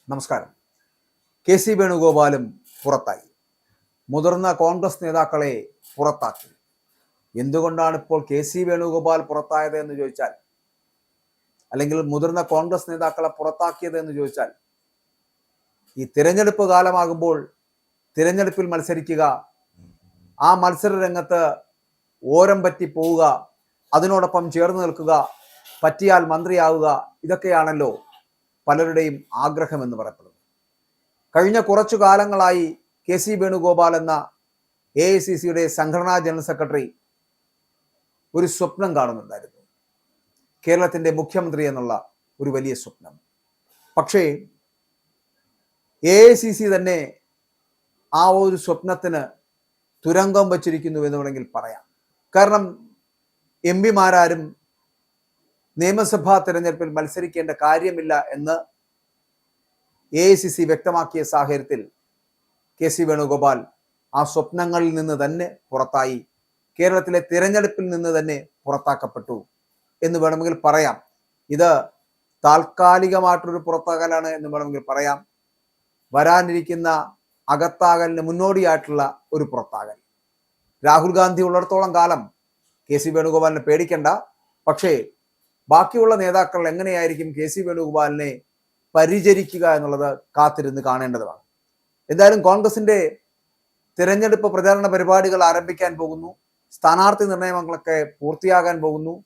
നമസ്കാരം. കെ.സി. വേണുഗോപാലും പുറത്തായി. മുതിർന്ന കോൺഗ്രസ് നേതാക്കളെ പുറത്താക്കി. എന്തുകൊണ്ടാണ് ഇപ്പോൾ കെ.സി. വേണുഗോപാൽ പുറത്തായത് എന്ന് ചോദിച്ചാൽ, അല്ലെങ്കിൽ മുതിർന്ന കോൺഗ്രസ് നേതാക്കളെ പുറത്താക്കിയത് എന്ന് ചോദിച്ചാൽ, ഈ തിരഞ്ഞെടുപ്പ് കാലമാകുമ്പോൾ തിരഞ്ഞെടുപ്പിൽ മത്സരിക്കുക, ആ മത്സര രംഗത്ത് ഓരം പറ്റി പോവുക, അതിനോടൊപ്പം ചേർന്ന് നിൽക്കുക, പറ്റിയാൽ മന്ത്രിയാവുക, ഇതൊക്കെയാണല്ലോ പലരുടെയും ആഗ്രഹം എന്ന് പറയപ്പെടുന്നത്. കഴിഞ്ഞ കുറച്ചു കാലങ്ങളായി കെ.സി. വേണുഗോപാൽ എന്ന AICCയുടെ സംഘടനാ ജനറൽ സെക്രട്ടറി ഒരു സ്വപ്നം കാണുന്നുണ്ടായിരുന്നു, കേരളത്തിൻ്റെ മുഖ്യമന്ത്രി എന്നുള്ള ഒരു വലിയ സ്വപ്നം. പക്ഷേ AICC തന്നെ ആ ഒരു സ്വപ്നത്തിന് തുരങ്കം വച്ചിരിക്കുന്നു എന്ന് വേണമെങ്കിൽ പറയാം. കാരണം MP-മാരാരും നിയമസഭാ തെരഞ്ഞെടുപ്പിൽ മത്സരിക്കേണ്ട കാര്യമില്ല എന്ന് AICC വ്യക്തമാക്കിയ സാഹചര്യത്തിൽ കെ.സി. വേണുഗോപാൽ ആ സ്വപ്നങ്ങളിൽ നിന്ന് തന്നെ പുറത്തായി, കേരളത്തിലെ തിരഞ്ഞെടുപ്പിൽ നിന്ന് തന്നെ പുറത്താക്കപ്പെട്ടു എന്ന് വേണമെങ്കിൽ പറയാം. ഇത് താൽക്കാലികമായിട്ടൊരു പുറത്താകലാണ് എന്ന് വേണമെങ്കിൽ പറയാം. വരാനിരിക്കുന്ന അകത്താകലിന് മുന്നോടിയായിട്ടുള്ള ഒരു പുറത്താകൽ. രാഹുൽ ഗാന്ധി ഉള്ളിടത്തോളം കാലം കെ.സി. വേണുഗോപാലിനെ പേടിക്കണ്ട. പക്ഷേ ബാക്കിയുള്ള നേതാക്കൾ എങ്ങനെയായിരിക്കും കെ.സി. വേണുഗോപാലിനെ പരിചരിക്കുക എന്നുള്ളത് കാത്തിരുന്ന് കാണേണ്ടതാണ്. എന്തായാലും കോൺഗ്രസിന്റെ തിരഞ്ഞെടുപ്പ് പ്രചാരണ പരിപാടികൾ ആരംഭിക്കാൻ പോകുന്നു. സ്ഥാനാർത്ഥി നിർണയങ്ങളൊക്കെ പൂർത്തിയാകാൻ പോകുന്നു.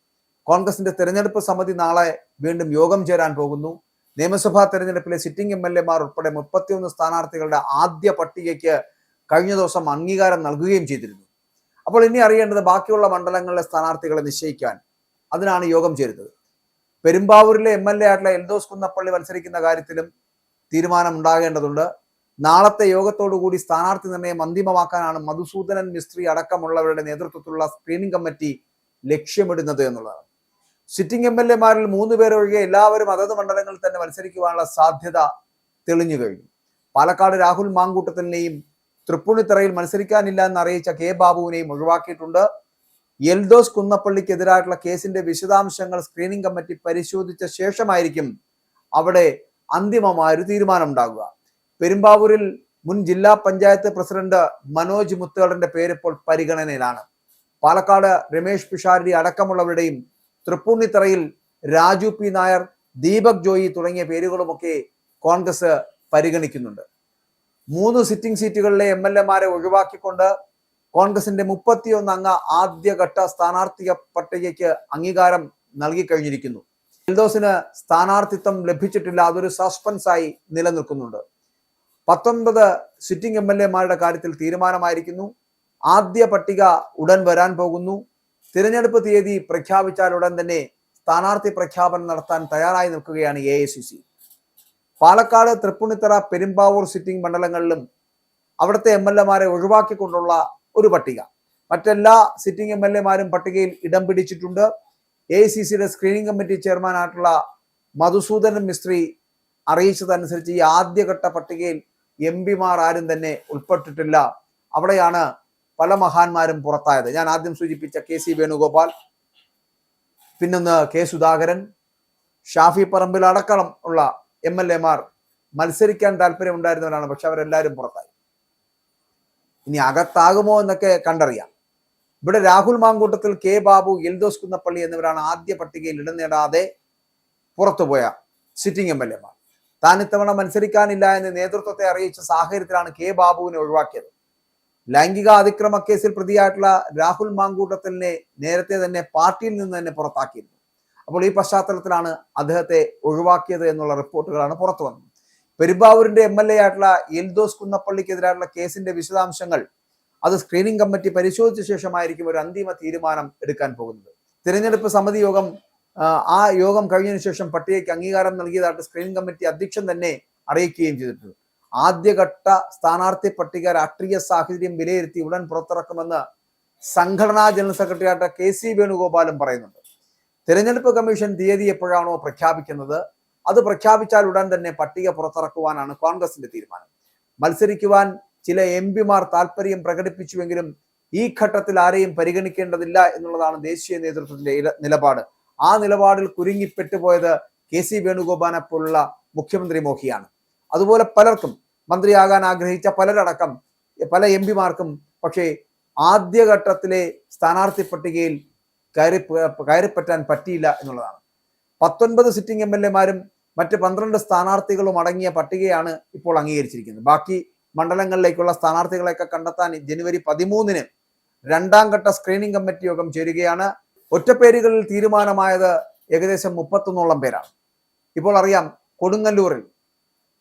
കോൺഗ്രസിന്റെ തിരഞ്ഞെടുപ്പ് സമിതി നാളെ വീണ്ടും യോഗം ചേരാൻ പോകുന്നു. നിയമസഭാ തെരഞ്ഞെടുപ്പിലെ സിറ്റിംഗ് MLA-മാർ ഉൾപ്പെടെ 31 സ്ഥാനാർത്ഥികളുടെ ആദ്യ പട്ടികയ്ക്ക് കഴിഞ്ഞ ദിവസം അംഗീകാരം നൽകുകയും ചെയ്തിരുന്നു. അപ്പോൾ ഇനി അറിയേണ്ടത് ബാക്കിയുള്ള മണ്ഡലങ്ങളിലെ സ്ഥാനാർത്ഥികളെ നിശ്ചയിക്കാൻ, അതിനാണ് യോഗം ചേരുന്നത്. പെരുമ്പാവൂരിലെ MLA ആയിട്ടുള്ള എൽദോസ് കുന്നപ്പള്ളി മത്സരിക്കുന്ന കാര്യത്തിലും തീരുമാനം ഉണ്ടാകേണ്ടതുണ്ട്. നാളത്തെ യോഗത്തോടുകൂടി സ്ഥാനാർത്ഥി നിർണയം അന്തിമമാക്കാനാണ് മധുസൂദനൻ മിസ്ത്രി അടക്കമുള്ളവരുടെ നേതൃത്വത്തിലുള്ള സ്ക്രീനിംഗ് കമ്മിറ്റി ലക്ഷ്യമിടുന്നത് എന്നുള്ളതാണ്. സിറ്റിംഗ് MLA-മാരിൽ 3 പേരൊഴികെ എല്ലാവരും അതത് മണ്ഡലങ്ങളിൽ തന്നെ മത്സരിക്കുവാനുള്ള സാധ്യത തെളിഞ്ഞു കഴിഞ്ഞു. പാലക്കാട് രാഹുൽ മാങ്കൂട്ടത്തിനെയും തൃപ്പൂണിത്തറയിൽ മത്സരിക്കാനില്ല എന്ന് അറിയിച്ച കെ ബാബുവിനെയും ഒഴിവാക്കിയിട്ടുണ്ട്. എൽദോസ് കുന്നപ്പള്ളിക്കെതിരായിട്ടുള്ള കേസിന്റെ വിശദാംശങ്ങൾ സ്ക്രീനിംഗ് കമ്മിറ്റി പരിശോധിച്ച ശേഷമായിരിക്കും അവിടെ അന്തിമമായൊരു തീരുമാനം ഉണ്ടാകുക. പെരുമ്പാവൂരിൽ മുൻ ജില്ലാ പഞ്ചായത്ത് പ്രസിഡന്റ് മനോജ് മുത്തുകളുടെ പേര് ഇപ്പോൾ പരിഗണനയിലാണ്. പാലക്കാട് രമേശ് പിഷാരടി അടക്കമുള്ളവരുടെയും, തൃപ്പൂണിത്തറയിൽ രാജു P. നായർ, ദീപക് ജോയി തുടങ്ങിയ പേരുകളുമൊക്കെ കോൺഗ്രസ് പരിഗണിക്കുന്നുണ്ട്. 3 സിറ്റിംഗ് സീറ്റുകളിലെ MLA-മാരെ ഒഴിവാക്കിക്കൊണ്ട് കോൺഗ്രസിന്റെ 31 അംഗ ആദ്യഘട്ട സ്ഥാനാർത്ഥി പട്ടികയ്ക്ക് അംഗീകാരം നൽകി കഴിഞ്ഞിരിക്കുന്നു. എൽദോസിന് സ്ഥാനാർത്ഥിത്വം ലഭിച്ചിട്ടില്ല, അതൊരു സസ്പെൻസായി നിലനിൽക്കുന്നുണ്ട്. 19 സിറ്റിംഗ് MLA-മാരുടെ കാര്യത്തിൽ തീരുമാനമായിരിക്കുന്നു. ആദ്യ പട്ടിക ഉടൻ വരാൻ പോകുന്നു. തിരഞ്ഞെടുപ്പ് തീയതി പ്രഖ്യാപിച്ചാൽ ഉടൻ തന്നെ സ്ഥാനാർത്ഥി പ്രഖ്യാപനം നടത്താൻ തയ്യാറായി നിൽക്കുകയാണ് AICC. പാലക്കാട്, തൃപ്പൂണിത്തറ, പെരുമ്പാവൂർ സിറ്റിംഗ് മണ്ഡലങ്ങളിലും അവിടുത്തെ MLA-മാരെ ഒഴിവാക്കിക്കൊണ്ടുള്ള ഒരു പട്ടിക. മറ്റെല്ലാ സിറ്റിംഗ് MLA-മാരും പട്ടികയിൽ ഇടം പിടിച്ചിട്ടുണ്ട്. AICCയുടെ സ്ക്രീനിംഗ് കമ്മിറ്റി ചെയർമാനായിട്ടുള്ള മധുസൂദനൻ മിസ്ത്രി അറിയിച്ചതനുസരിച്ച് ഈ ആദ്യഘട്ട പട്ടികയിൽ MP-മാർ ആരും തന്നെ ഉൾപ്പെട്ടിട്ടില്ല. അവിടെയാണ് പല മഹാന്മാരും പുറത്തായത്. ഞാൻ ആദ്യം സൂചിപ്പിച്ച കെ.സി. വേണുഗോപാൽ, പിന്നൊന്ന് K. സുധാകരൻ, ഷാഫി പറമ്പിൽ അടക്കം ഉള്ള MLA-മാർ മത്സരിക്കാൻ താല്പര്യമുണ്ടായിരുന്നവരാണ്. പക്ഷെ അവരെല്ലാവരും പുറത്തായി. ഇനി അകത്താകുമോ എന്നൊക്കെ കണ്ടറിയാം. ഇവിടെ രാഹുൽ മാങ്കൂട്ടത്തിൽ, കെ ബാബു, എൽദോസ് കുന്നപ്പള്ളി എന്നിവരാണ് ആദ്യ പട്ടികയിൽ ഇടം നേടാതെ പുറത്തുപോയ സിറ്റിംഗ് MLA-മാർ. താൻ ഇത്തവണ മത്സരിക്കാനില്ല എന്ന് നേതൃത്വത്തെ അറിയിച്ച സാഹചര്യത്തിലാണ് കെ ബാബുവിനെ ഒഴിവാക്കിയത്. ലൈംഗിക അതിക്രമ കേസിൽ പ്രതിയായിട്ടുള്ള രാഹുൽ മാങ്കൂട്ടത്തിലിനെ നേരത്തെ തന്നെ പാർട്ടിയിൽ നിന്ന് തന്നെ പുറത്താക്കിയിരുന്നു. അപ്പോൾ ഈ പശ്ചാത്തലത്തിലാണ് അദ്ദേഹത്തെ ഒഴിവാക്കിയത് എന്നുള്ള റിപ്പോർട്ടുകളാണ് പുറത്തു വന്നത്. പെരുമ്പാവൂരിന്റെ MLA ആയിട്ടുള്ള എൽദോസ് കുന്നപ്പള്ളിക്കെതിരായിട്ടുള്ള കേസിന്റെ വിശദാംശങ്ങൾ അത് സ്ക്രീനിംഗ് കമ്മിറ്റി പരിശോധിച്ച ശേഷമായിരിക്കും ഒരു അന്തിമ തീരുമാനം എടുക്കാൻ പോകുന്നത്. തിരഞ്ഞെടുപ്പ് സമിതി യോഗം ആ യോഗം കഴിഞ്ഞതിന് ശേഷം പട്ടികയ്ക്ക് അംഗീകാരം നൽകിയതായിട്ട് സ്ക്രീനിംഗ് കമ്മിറ്റി അധ്യക്ഷൻ തന്നെ അറിയിക്കുകയും ചെയ്തിട്ടുണ്ട്. ആദ്യഘട്ട സ്ഥാനാർത്ഥി പട്ടിക രാഷ്ട്രീയ സാഹചര്യം വിലയിരുത്തി ഉടൻ പുറത്തിറക്കുമെന്ന് സംഘടനാ ജനറൽ സെക്രട്ടറി ആയിട്ട് കെ.സി. വേണുഗോപാലും പറയുന്നുണ്ട്. തിരഞ്ഞെടുപ്പ് കമ്മീഷൻ തീയതി എപ്പോഴാണോ പ്രഖ്യാപിക്കുന്നത് അത് പ്രഖ്യാപിച്ചാൽ ഉടൻ തന്നെ പട്ടിക പുറത്തിറക്കുവാനാണ് കോൺഗ്രസിന്റെ തീരുമാനം. മത്സരിക്കുവാൻ ചില MP-മാർ താല്പര്യം പ്രകടിപ്പിച്ചുവെങ്കിലും ഈ ഘട്ടത്തിൽ ആരെയും പരിഗണിക്കേണ്ടതില്ല എന്നുള്ളതാണ് ദേശീയ നേതൃത്വത്തിന്റെ നിലപാട്. ആ നിലപാടിൽ കുരുങ്ങിപ്പെട്ടുപോയത് കെ.സി. വേണുഗോപാലിനെ പോലുള്ള മുഖ്യമന്ത്രി മോഹിയാണ്. അതുപോലെ പലർക്കും മന്ത്രിയാകാൻ ആഗ്രഹിച്ച പലരടക്കം പല എം പിമാർക്കും പക്ഷേ ആദ്യഘട്ടത്തിലെ സ്ഥാനാർത്ഥി പട്ടികയിൽ കയറിപ്പറ്റാൻ പറ്റിയില്ല എന്നുള്ളതാണ്. 19 സിറ്റിംഗ് MLA-മാരും മറ്റ് 12 സ്ഥാനാർത്ഥികളും അടങ്ങിയ പട്ടികയാണ് ഇപ്പോൾ അംഗീകരിച്ചിരിക്കുന്നത്. ബാക്കി മണ്ഡലങ്ങളിലേക്കുള്ള സ്ഥാനാർത്ഥികളെയൊക്കെ കണ്ടെത്താൻ ജനുവരി 13-ന് 2ാം ഘട്ട സ്ക്രീനിംഗ് കമ്മിറ്റി യോഗം ചേരുകയാണ്. ഒറ്റപ്പേരുകളിൽ തീരുമാനമായത് ഏകദേശം 31ഓളം പേരാണ്. ഇപ്പോൾ അറിയാം, കൊടുങ്ങല്ലൂരിൽ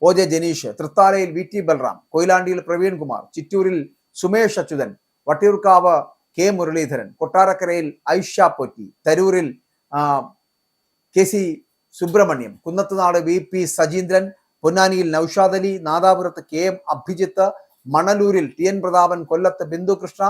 OJ Janeesh, തൃത്താലയിൽ VT Balram, കൊയിലാണ്ടിയിൽ Praveen Kumar, ചിറ്റൂരിൽ Sumesh Achuthan, Vattiyoorkavu K Muraleedharan, കൊട്ടാരക്കരയിൽ ഐഷ പൊറ്റി, തരൂരിൽ KC സുബ്രഹ്മണ്യം, കുന്നത്തുനാട് VP സജീന്ദ്രൻ, പൊന്നാനിയിൽ നൌഷാദ് അലി, നാദാപുരത്ത് KM അഭിജിത്ത്, മണലൂരിൽ TN പ്രതാപൻ, കൊല്ലത്ത് ബിന്ദു കൃഷ്ണ.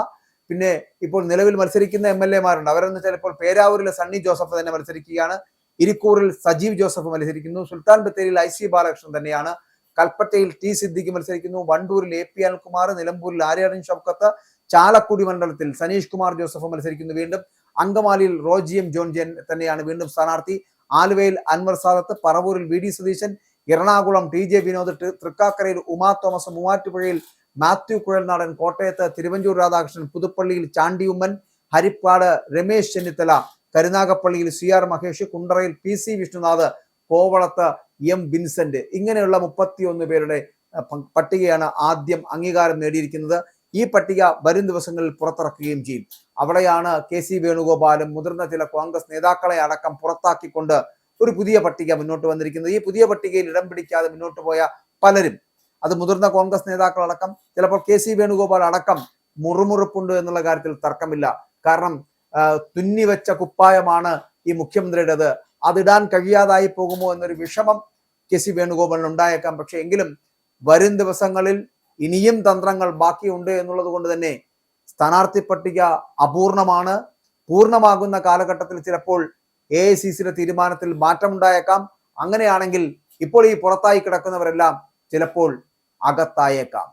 പിന്നെ ഇപ്പോൾ നിലവിൽ മത്സരിക്കുന്ന MLA-മാരുണ്ട്. അവരെന്ന് ചിലപ്പോൾ പേരാവൂരിലെ സണ്ണി ജോസഫ് തന്നെ മത്സരിക്കുകയാണ്. ഇരിക്കൂറിൽ സജീവ് ജോസഫ് മത്സരിക്കുന്നു. സുൽത്താൻ ബത്തേരിയിൽ IC ബാലകൃഷ്ണൻ തന്നെയാണ്. കൽപ്പറ്റയിൽ T സിദ്ദിഖ് മത്സരിക്കുന്നു. വണ്ടൂരിൽ AP അനിൽകുമാർ, നിലമ്പൂരിൽ ആര്യാടൻ ഷൗക്കത്ത്, ചാലക്കുടി മണ്ഡലത്തിൽ സനീഷ് കുമാർ ജോസഫ് മത്സരിക്കുന്നു. വീണ്ടും അങ്കമാലിയിൽ റോജി M ജോൺ തന്നെയാണ് വീണ്ടും സ്ഥാനാർത്ഥി. ആലുവയിൽ അൻവർ സാദത്ത്, പറവൂരിൽ VD സതീശൻ, എറണാകുളം TJ വിനോദ്, തൃക്കാക്കരയിൽ ഉമാ തോമസ്, മൂവാറ്റുപുഴയിൽ മാത്യു കുഴൽനാടൻ, കോട്ടയത്ത് തിരുവഞ്ചൂർ രാധാകൃഷ്ണൻ, പുതുപ്പള്ളിയിൽ ചാണ്ടി ഉമ്മൻ, ഹരിപ്പാട് രമേശ് ചെന്നിത്തല, കരുനാഗപ്പള്ളിയിൽ CR മഹേഷ്, കുണ്ടറയിൽ PC വിഷ്ണുനാഥ്, കോവളത്ത് M വിൻസെന്റ്. ഇങ്ങനെയുള്ള 31 പേരുടെ പട്ടികയാണ് ആദ്യം അംഗീകാരം നേടിയിരിക്കുന്നത്. ഈ പട്ടിക വരും ദിവസങ്ങളിൽ പുറത്തിറക്കുകയും ചെയ്യും. അവിടെയാണ് KC വേണുഗോപാലും മുതിർന്ന ചില കോൺഗ്രസ് നേതാക്കളെ അടക്കം പുറത്താക്കിക്കൊണ്ട് ഒരു പുതിയ പട്ടിക മുന്നോട്ട് വന്നിരിക്കുന്നത്. ഈ പുതിയ പട്ടികയിൽ ഇടം പിടിക്കാതെ മുന്നോട്ട് പോയ പലരും, അത് മുതിർന്ന കോൺഗ്രസ് നേതാക്കളടക്കം, ചിലപ്പോൾ KC വേണുഗോപാൽ അടക്കം മുറുമുറുപ്പുണ്ട് എന്നുള്ള കാര്യത്തിൽ തർക്കമില്ല. കാരണം തുന്നിവെച്ച കുപ്പായമാണ് ഈ മുഖ്യമന്ത്രിയുടേത്. അതിടാൻ കഴിയാതായി പോകുമോ എന്നൊരു വിഷമം KC വേണുഗോപാലിന് ഉണ്ടായേക്കാം. പക്ഷെ എങ്കിലും വരും ദിവസങ്ങളിൽ ഇനിയും തന്ത്രങ്ങൾ ബാക്കിയുണ്ട് എന്നുള്ളത് കൊണ്ട് തന്നെ സ്ഥാനാർത്ഥി പട്ടിക അപൂർണമാണ്. പൂർണ്ണമാകുന്ന കാലഘട്ടത്തിൽ ചിലപ്പോൾ AICCയുടെ തീരുമാനത്തിൽ മാറ്റമുണ്ടായേക്കാം. അങ്ങനെയാണെങ്കിൽ ഇപ്പോൾ ഈ പുറത്തായി കിടക്കുന്നവരെല്ലാം ചിലപ്പോൾ അകത്തായേക്കാം.